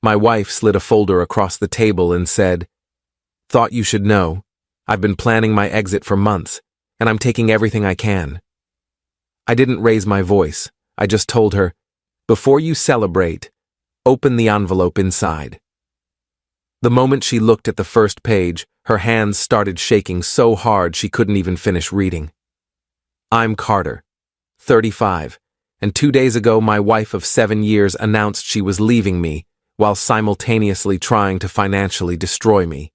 My wife slid a folder across the table and said, "Thought you should know. I've been planning my exit for months, and I'm taking everything I can." I didn't raise my voice. I just told her, "Before you celebrate, open the envelope inside." The moment she looked at the first page, her hands started shaking so hard she couldn't even finish reading. I'm Carter, 35, and 2 days ago my wife of 7 years announced she was leaving me while simultaneously trying to financially destroy me.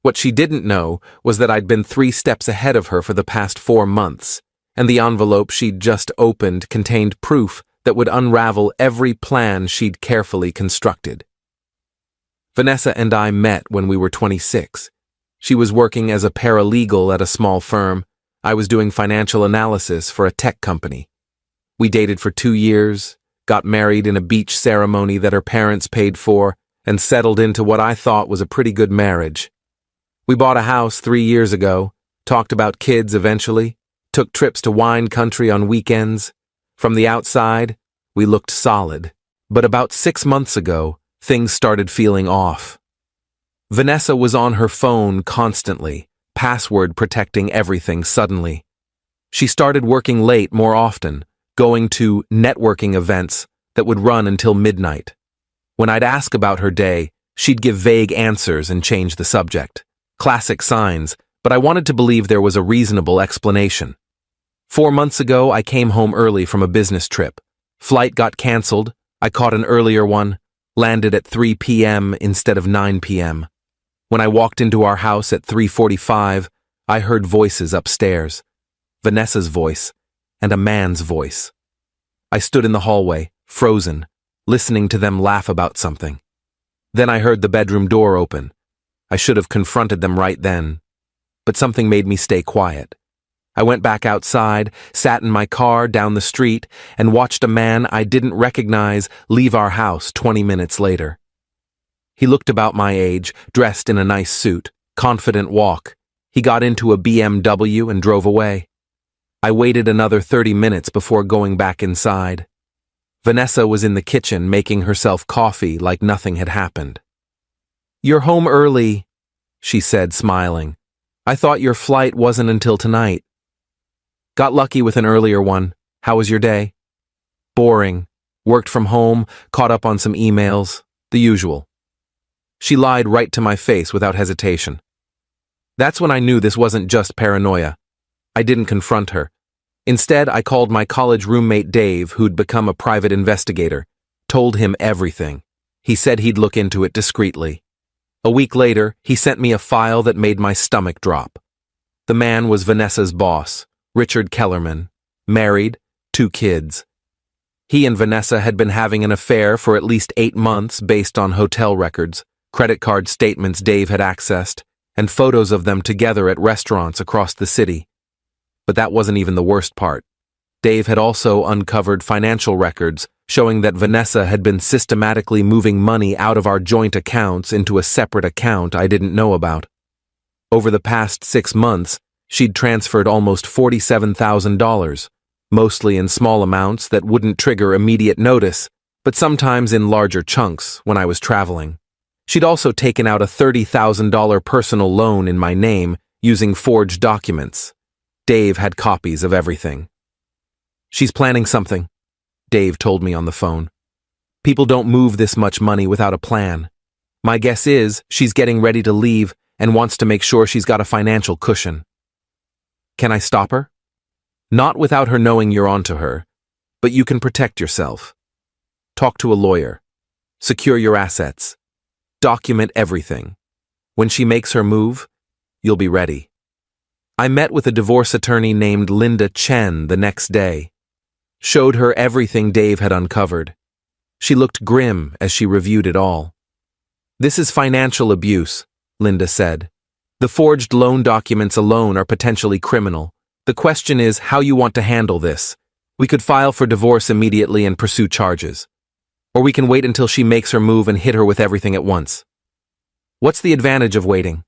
What she didn't know was that I'd been 3 steps ahead of her for the past 4 months, and the envelope she'd just opened contained proof that would unravel every plan she'd carefully constructed. Vanessa and I met when we were 26. She was working as a paralegal at a small firm. I was doing financial analysis for a tech company. We dated for 2 years, got married in a beach ceremony that her parents paid for, and settled into what I thought was a pretty good marriage. We bought a house 3 years ago, talked about kids eventually, took trips to wine country on weekends. From the outside, we looked solid. But about 6 months ago, things started feeling off. Vanessa was on her phone constantly, password protecting everything suddenly. She started working late more often, going to networking events that would run until midnight. When I'd ask about her day, she'd give vague answers and change the subject. Classic signs, but I wanted to believe there was a reasonable explanation. 4 months ago, I came home early from a business trip. Flight got canceled. I caught an earlier one, landed at 3 p.m. instead of 9 p.m. When I walked into our house at 3:45, I heard voices upstairs. Vanessa's voice and a man's voice. I stood in the hallway, frozen, listening to them laugh about something. Then I heard the bedroom door open. I should have confronted them right then, but something made me stay quiet. I went back outside, sat in my car down the street, and watched a man I didn't recognize leave our house 20 minutes later. He looked about my age, dressed in a nice suit, confident walk. He got into a BMW and drove away. I waited another 30 minutes before going back inside. Vanessa was in the kitchen making herself coffee like nothing had happened. "You're home early," she said, smiling. "I thought your flight wasn't until tonight." "Got lucky with an earlier one. How was your day?" "Boring. Worked from home, caught up on some emails, the usual." She lied right to my face without hesitation. That's when I knew this wasn't just paranoia. I didn't confront her. Instead, I called my college roommate Dave, who'd become a private investigator, told him everything. He said he'd look into it discreetly. A week later, he sent me a file that made my stomach drop. The man was Vanessa's boss, Richard Kellerman, married, 2 kids. He and Vanessa had been having an affair for at least 8 months based on hotel records, credit card statements Dave had accessed, and photos of them together at restaurants across the city. But that wasn't even the worst part. Dave had also uncovered financial records showing that Vanessa had been systematically moving money out of our joint accounts into a separate account I didn't know about. Over the past 6 months, she'd transferred almost $47,000, mostly in small amounts that wouldn't trigger immediate notice, but sometimes in larger chunks when I was traveling. She'd also taken out a $30,000 personal loan in my name using forged documents. Dave had copies of everything. "She's planning something," Dave told me on the phone. "People don't move this much money without a plan. My guess is she's getting ready to leave and wants to make sure she's got a financial cushion." "Can I stop her?" "Not without her knowing you're onto her, but you can protect yourself. Talk to a lawyer. Secure your assets. Document everything. When she makes her move, you'll be ready." I met with a divorce attorney named Linda Chen the next day. Showed her everything Dave had uncovered. She looked grim as she reviewed it all. "This is financial abuse," Linda said. "The forged loan documents alone are potentially criminal. The question is how you want to handle this. We could file for divorce immediately and pursue charges. Or we can wait until she makes her move and hit her with everything at once. What's the advantage of waiting?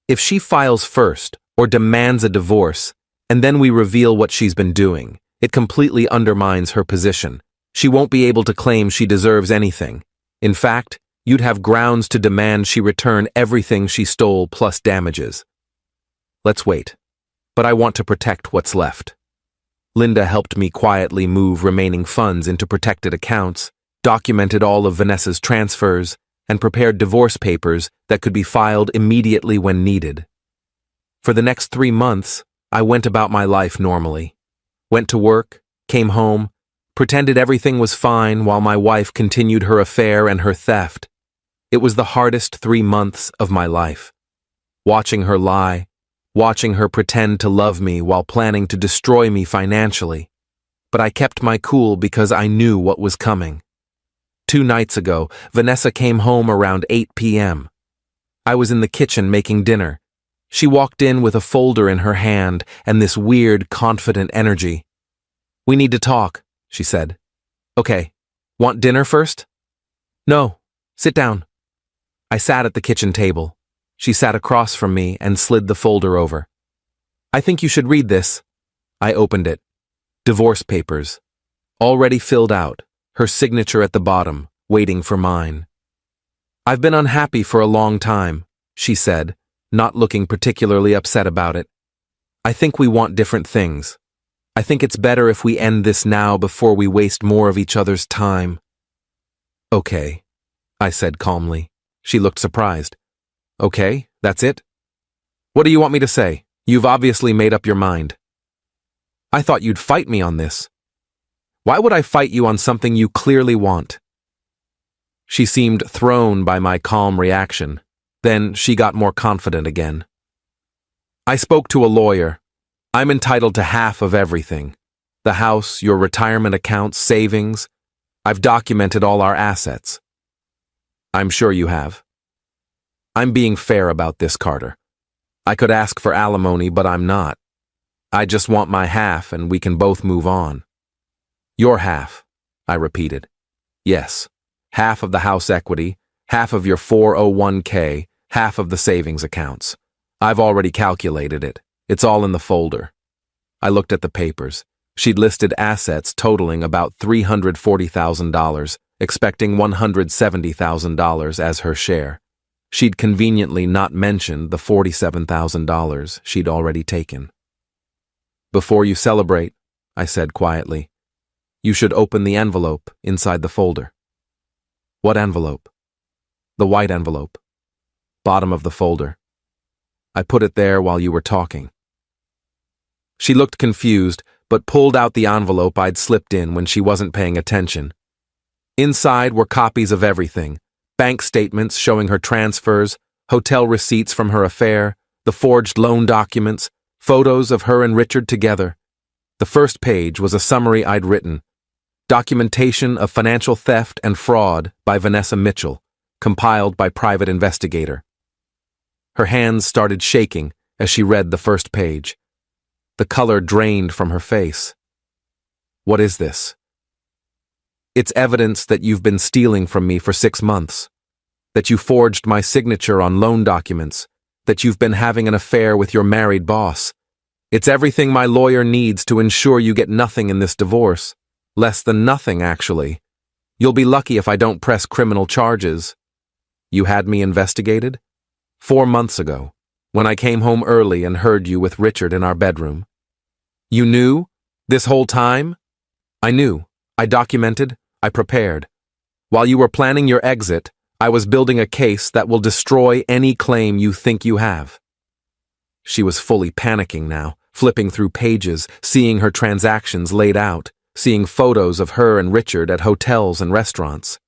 If she files first, or demands a divorce, and then we reveal what she's been doing, it completely undermines her position. She won't be able to claim she deserves anything. In fact, you'd have grounds to demand she return everything she stole plus damages. Let's wait. But I want to protect what's left. Linda helped me quietly move remaining funds into protected accounts, documented all of Vanessa's transfers, and prepared divorce papers that could be filed immediately when needed. For the next 3 months, I went about my life normally. Went to work, came home, pretended everything was fine while my wife continued her affair and her theft. It was the hardest 3 months of my life. Watching her lie, watching her pretend to love me while planning to destroy me financially. But I kept my cool because I knew what was coming. 2 nights ago, Vanessa came home around 8 p.m. I was in the kitchen making dinner. She walked in with a folder in her hand and this weird, confident energy. "We need to talk," she said. "Okay. Want dinner first?" "No. Sit down." I sat at the kitchen table. She sat across from me and slid the folder over. "I think you should read this." I opened it. Divorce papers. Already filled out, her signature at the bottom, waiting for mine. "I've been unhappy for a long time," she said, not looking particularly upset about it. "I think we want different things. I think it's better if we end this now before we waste more of each other's time." "Okay," I said calmly. She looked surprised. "Okay, that's it? What do you want me to say? You've obviously made up your mind." "I thought you'd fight me on this." "Why would I fight you on something you clearly want?" She seemed thrown by my calm reaction. Then she got more confident again. "I spoke to a lawyer. I'm entitled to half of everything. The house, your retirement accounts, savings. I've documented all our assets." "I'm sure you have." "I'm being fair about this, Carter. I could ask for alimony, but I'm not. I just want my half and we can both move on." "Your half," I repeated. "Yes, half of the house equity, half of your 401k, half of the savings accounts. I've already calculated it. It's all in the folder." I looked at the papers. She'd listed assets totaling about $340,000, expecting $170,000 as her share. She'd conveniently not mentioned the $47,000 she'd already taken. "Before you celebrate," I said quietly, "you should open the envelope inside the folder." "What envelope?" "The white envelope. Bottom of the folder. I put it there while you were talking." She looked confused, but pulled out the envelope I'd slipped in when she wasn't paying attention. Inside were copies of everything: bank statements showing her transfers, hotel receipts from her affair, the forged loan documents, photos of her and Richard together. The first page was a summary I'd written: "Documentation of Financial Theft and Fraud by Vanessa Mitchell, compiled by private investigator." Her hands started shaking as she read the first page. The color drained from her face. "What is this?" "It's evidence that you've been stealing from me for 6 months, that you forged my signature on loan documents, that you've been having an affair with your married boss. It's everything my lawyer needs to ensure you get nothing in this divorce. Less than nothing, actually. You'll be lucky if I don't press criminal charges." "You had me investigated?" 4 months ago, when I came home early and heard you with Richard in our bedroom." "You knew? This whole time?" "I knew. I documented. I prepared. While you were planning your exit, I was building a case that will destroy any claim you think you have." She was fully panicking now, flipping through pages, seeing her transactions laid out, seeing photos of her and Richard at hotels and restaurants.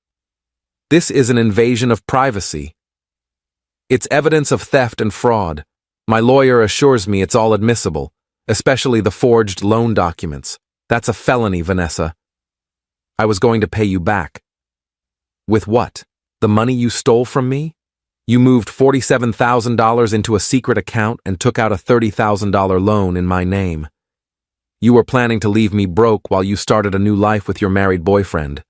"This is an invasion of privacy. It's evidence of theft and fraud. My lawyer assures me it's all admissible, especially the forged loan documents. That's a felony, Vanessa. I was going to pay you back." "With what? The money you stole from me? You moved $47,000 into a secret account and took out a $30,000 loan in my name. You were planning to leave me broke while you started a new life with your married boyfriend."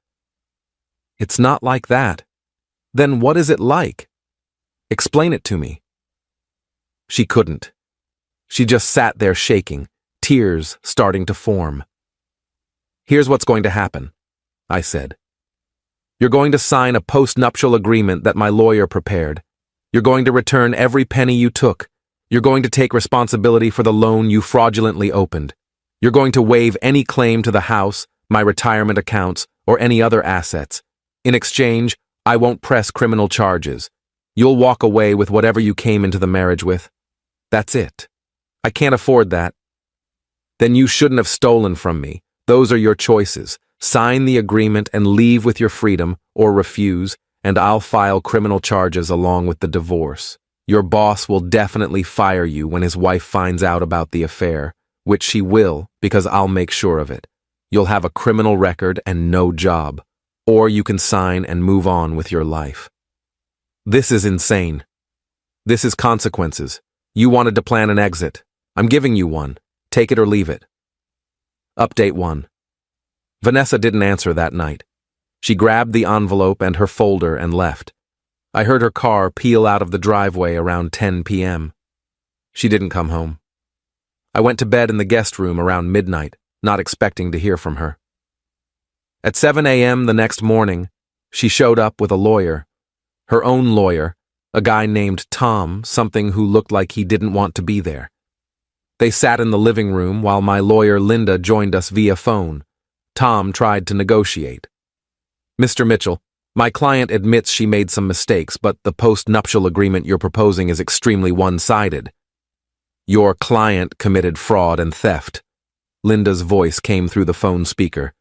"It's not like that." "Then what is it like? Explain it to me." She couldn't. She just sat there shaking, tears starting to form. "Here's what's going to happen," I said. You're going to sign a post-nuptial agreement that my lawyer prepared. You're going to return every penny you took. You're going to take responsibility for the loan you fraudulently opened. You're going to waive any claim to the house, my retirement accounts, or any other assets. In exchange, I won't press criminal charges. You'll walk away with whatever you came into the marriage with. That's it. I can't afford that. Then you shouldn't have stolen from me. Those are your choices. Sign the agreement and leave with your freedom, or refuse, and I'll file criminal charges along with the divorce. Your boss will definitely fire you when his wife finds out about the affair, which she will because I'll make sure of it. You'll have a criminal record and no job. Or you can sign and move on with your life. This is insane. This is consequences. You wanted to plan an exit. I'm giving you one. Take it or leave it. Update 1. Vanessa didn't answer that night. She grabbed the envelope and her folder and left. I heard her car peel out of the driveway around 10 p.m. She didn't come home. I went to bed in the guest room around midnight, not expecting to hear from her. At 7 a.m. the next morning, she showed up with a lawyer. Her own lawyer, a guy named Tom, something who looked like he didn't want to be there. They sat in the living room while my lawyer Linda joined us via phone. Tom tried to negotiate. Mr. Mitchell, my client admits she made some mistakes, but the post-nuptial agreement you're proposing is extremely one-sided. Your client committed fraud and theft. Linda's voice came through the phone speaker.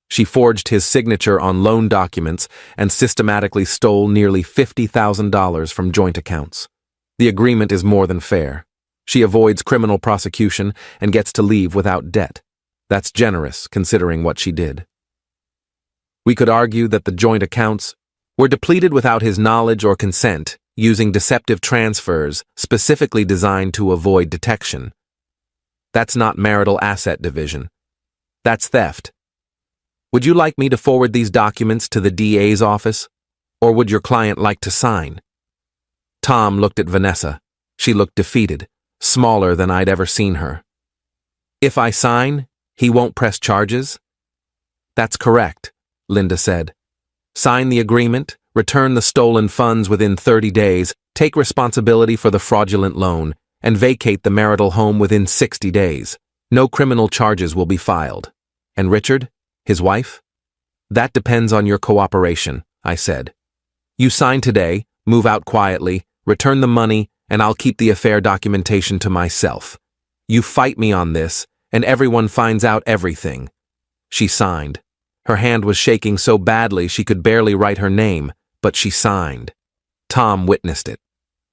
She forged his signature on loan documents and systematically stole nearly $50,000 from joint accounts. The agreement is more than fair. She avoids criminal prosecution and gets to leave without debt. That's generous, considering what she did. We could argue that the joint accounts were depleted without his knowledge or consent, using deceptive transfers specifically designed to avoid detection. That's not marital asset division. That's theft. Would you like me to forward these documents to the DA's office, or would your client like to sign? Tom looked at Vanessa. She looked defeated, smaller than I'd ever seen her. If I sign, he won't press charges? That's correct, Linda said. Sign the agreement, return the stolen funds within 30 days, take responsibility for the fraudulent loan, and vacate the marital home within 60 days. No criminal charges will be filed. And Richard, his wife? That depends on your cooperation, I said. You sign today, move out quietly, return the money, and I'll keep the affair documentation to myself. You fight me on this, and everyone finds out everything. She signed. Her hand was shaking so badly she could barely write her name, but she signed. Tom witnessed it.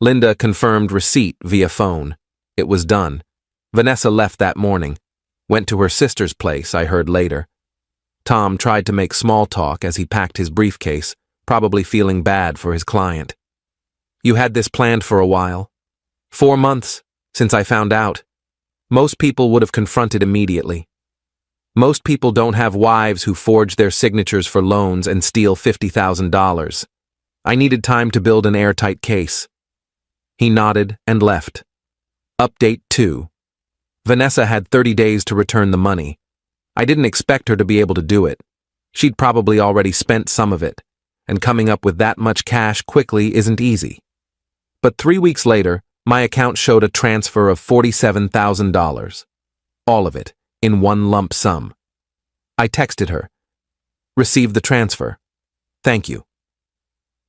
Linda confirmed receipt via phone. It was done. Vanessa left that morning. Went to her sister's place, I heard later. Tom tried to make small talk as he packed his briefcase, probably feeling bad for his client. You had this planned for a while. 4 months, since I found out. Most people would have confronted immediately. Most people don't have wives who forge their signatures for loans and steal $50,000. I needed time to build an airtight case. He nodded and left. Update 2. Vanessa had 30 days to return the money. I didn't expect her to be able to do it. She'd probably already spent some of it, and coming up with that much cash quickly isn't easy. But 3 weeks later, my account showed a transfer of $47,000. All of it, in one lump sum. I texted her. Received the transfer. Thank you.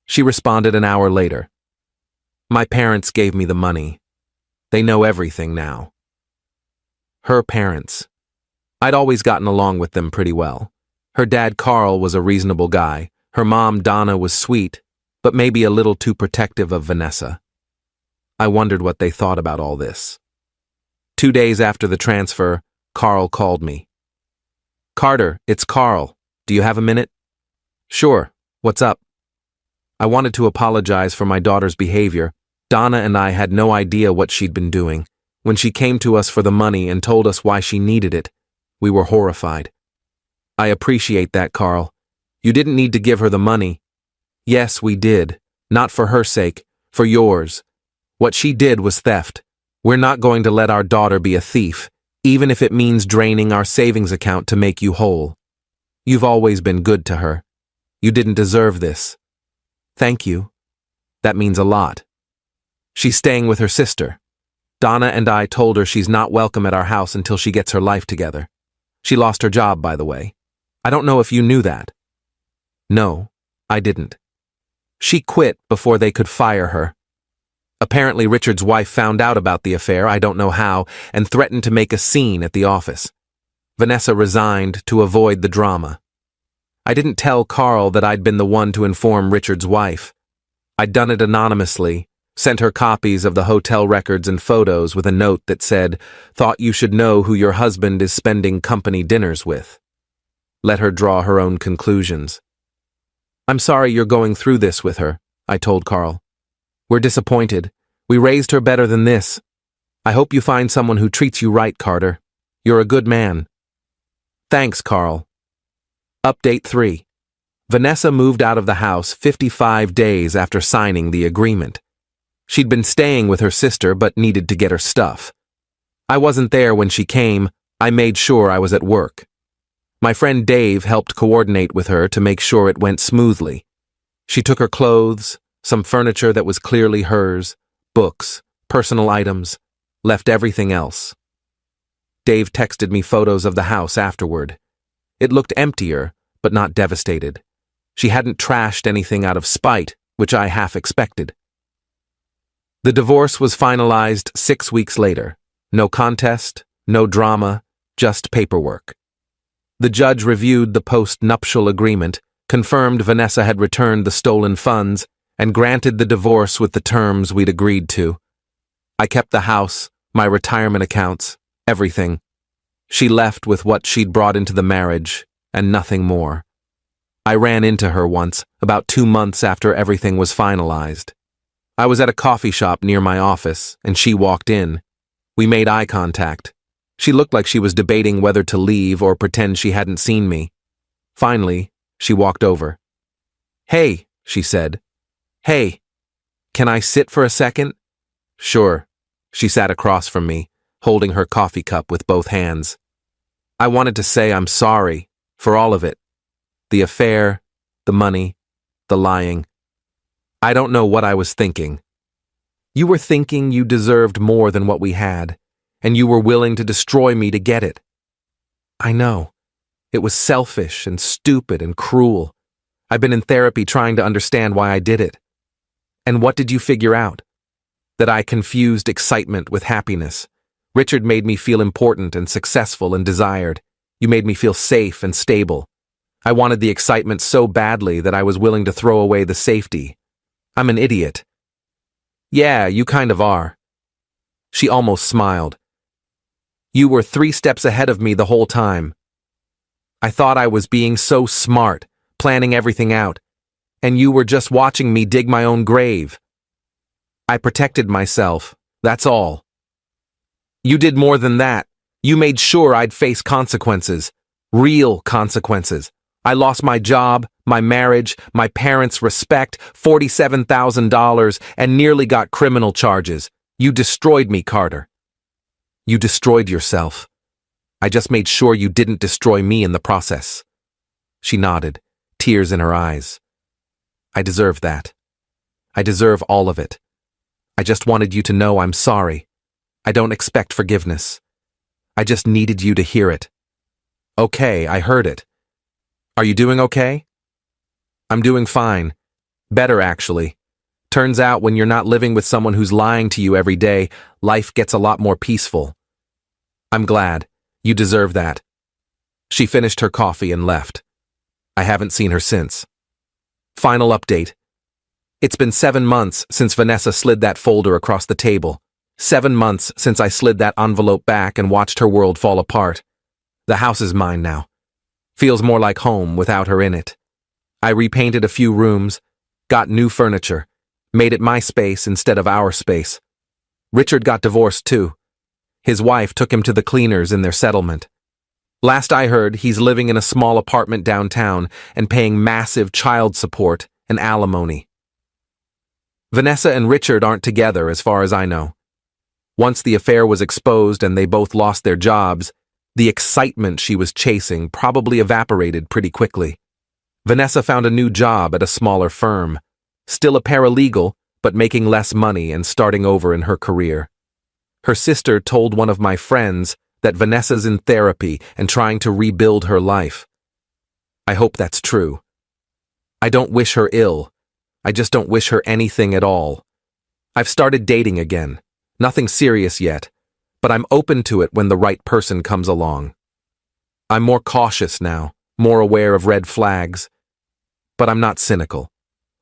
She responded an hour later. My parents gave me the money. They know everything now. Her parents. I'd always gotten along with them pretty well. Her dad, Carl, was a reasonable guy. Her mom, Donna, was sweet, but maybe a little too protective of Vanessa. I wondered what they thought about all this. 2 days after the transfer, Carl called me. Carter, it's Carl. Do you have a minute? Sure. What's up? I wanted to apologize for my daughter's behavior. Donna and I had no idea what she'd been doing. When she came to us for the money and told us why she needed it, we were horrified. I appreciate that, Carl. You didn't need to give her the money. Yes, we did. Not for her sake, for yours. What she did was theft. We're not going to let our daughter be a thief, even if it means draining our savings account to make you whole. You've always been good to her. You didn't deserve this. Thank you. That means a lot. She's staying with her sister. Donna and I told her she's not welcome at our house until she gets her life together. She lost her job, by the way. I don't know if you knew that. No, I didn't. She quit before they could fire her. Apparently Richard's wife found out about the affair, I don't know how, and threatened to make a scene at the office. Vanessa resigned to avoid the drama. I didn't tell Carl that I'd been the one to inform Richard's wife. I'd done it anonymously, sent her copies of the hotel records and photos with a note that said, "Thought you should know who your husband is spending company dinners with." Let her draw her own conclusions. "I'm sorry you're going through this with her," I told Carl. "We're disappointed. We raised her better than this. I hope you find someone who treats you right, Carter. You're a good man." Thanks, Carl. Update 3. Vanessa moved out of the house 55 days after signing the agreement. She'd been staying with her sister but needed to get her stuff. I wasn't there when she came. I made sure I was at work. My friend Dave helped coordinate with her to make sure it went smoothly. She took her clothes, some furniture that was clearly hers, books, personal items, left everything else. Dave texted me photos of the house afterward. It looked emptier, but not devastated. She hadn't trashed anything out of spite, which I half expected. The divorce was finalized 6 weeks later. No contest, no drama, just paperwork. The judge reviewed the post-nuptial agreement, confirmed Vanessa had returned the stolen funds, and granted the divorce with the terms we'd agreed to. I kept the house, my retirement accounts, everything. She left with what she'd brought into the marriage, and nothing more. I ran into her once, about 2 months after everything was finalized. I was at a coffee shop near my office, and she walked in. We made eye contact. She looked like she was debating whether to leave or pretend she hadn't seen me. Finally, she walked over. "Hey," she said. "Hey, can I sit for a second?" "Sure." She sat across from me, holding her coffee cup with both hands. "I wanted to say I'm sorry for all of it. The affair, the money, the lying. I don't know what I was thinking. You were thinking you deserved more than what we had, and you were willing to destroy me to get it. I know. It was selfish and stupid and cruel. I've been in therapy trying to understand why I did it. And what did you figure out? That I confused excitement with happiness. Richard made me feel important and successful and desired. You made me feel safe and stable. I wanted the excitement so badly that I was willing to throw away the safety. I'm an idiot." "Yeah, you kind of are." She almost smiled. "You were 3 steps ahead of me the whole time. I thought I was being so smart, planning everything out, and you were just watching me dig my own grave. I protected myself, that's all. You did more than that. You made sure I'd face consequences. Real consequences. I lost my job, my marriage, my parents' respect, $47,000, and nearly got criminal charges. You destroyed me, Carter. You destroyed yourself. I just made sure you didn't destroy me in the process." She nodded, tears in her eyes. "I deserve that. I deserve all of it. I just wanted you to know I'm sorry. I don't expect forgiveness. I just needed you to hear it." "Okay, I heard it. Are you doing okay?" "I'm doing fine. Better, actually. Turns out when you're not living with someone who's lying to you every day, life gets a lot more peaceful." "I'm glad. You deserve that." She finished her coffee and left. I haven't seen her since. Final update. It's been 7 months since Vanessa slid that folder across the table. 7 months since I slid that envelope back and watched her world fall apart. The house is mine now. Feels more like home without her in it. I repainted a few rooms, got new furniture, made it my space instead of our space. Richard got divorced too. His wife took him to the cleaners in their settlement. Last I heard, he's living in a small apartment downtown and paying massive child support and alimony. Vanessa and Richard aren't together as far as I know. Once the affair was exposed and they both lost their jobs, the excitement she was chasing probably evaporated pretty quickly. Vanessa found a new job at a smaller firm. Still a paralegal, but making less money and starting over in her career. Her sister told one of my friends that Vanessa's in therapy and trying to rebuild her life. I hope that's true. I don't wish her ill. I just don't wish her anything at all. I've started dating again. Nothing serious yet, but I'm open to it when the right person comes along. I'm more cautious now, more aware of red flags, but I'm not cynical.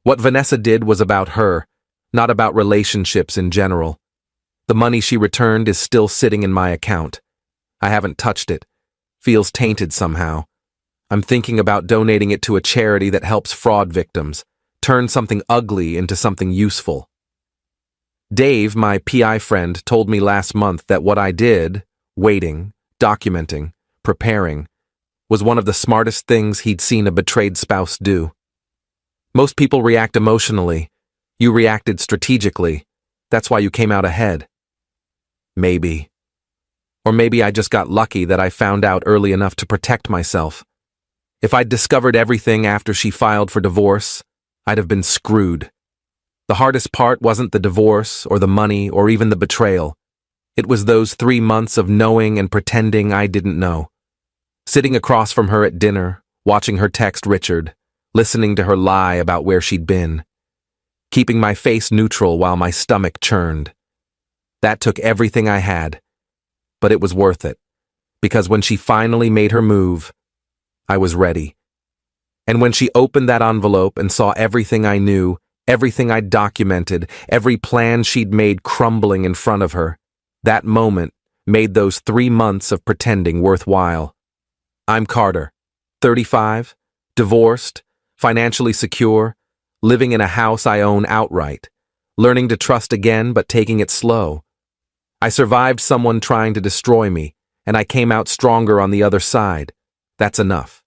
What Vanessa did was about her, not about relationships in general. The money she returned is still sitting in my account. I haven't touched it. Feels tainted somehow. I'm thinking about donating it to a charity that helps fraud victims, turn something ugly into something useful. Dave, my PI friend, told me last month that what I did, waiting, documenting, preparing, was one of the smartest things he'd seen a betrayed spouse do. Most people react emotionally. You reacted strategically. That's why you came out ahead. Maybe. Or maybe I just got lucky that I found out early enough to protect myself. If I'd discovered everything after she filed for divorce, I'd have been screwed. The hardest part wasn't the divorce or the money or even the betrayal. It was those 3 months of knowing and pretending I didn't know. Sitting across from her at dinner, watching her text Richard, listening to her lie about where she'd been. Keeping my face neutral while my stomach churned. That took everything I had. But it was worth it, because when she finally made her move, I was ready. And when she opened that envelope and saw everything I knew, everything I'd documented, every plan she'd made crumbling in front of her, that moment made those 3 months of pretending worthwhile. I'm Carter, 35, divorced, financially secure, living in a house I own outright, learning to trust again but taking it slow. I survived someone trying to destroy me, and I came out stronger on the other side. That's enough.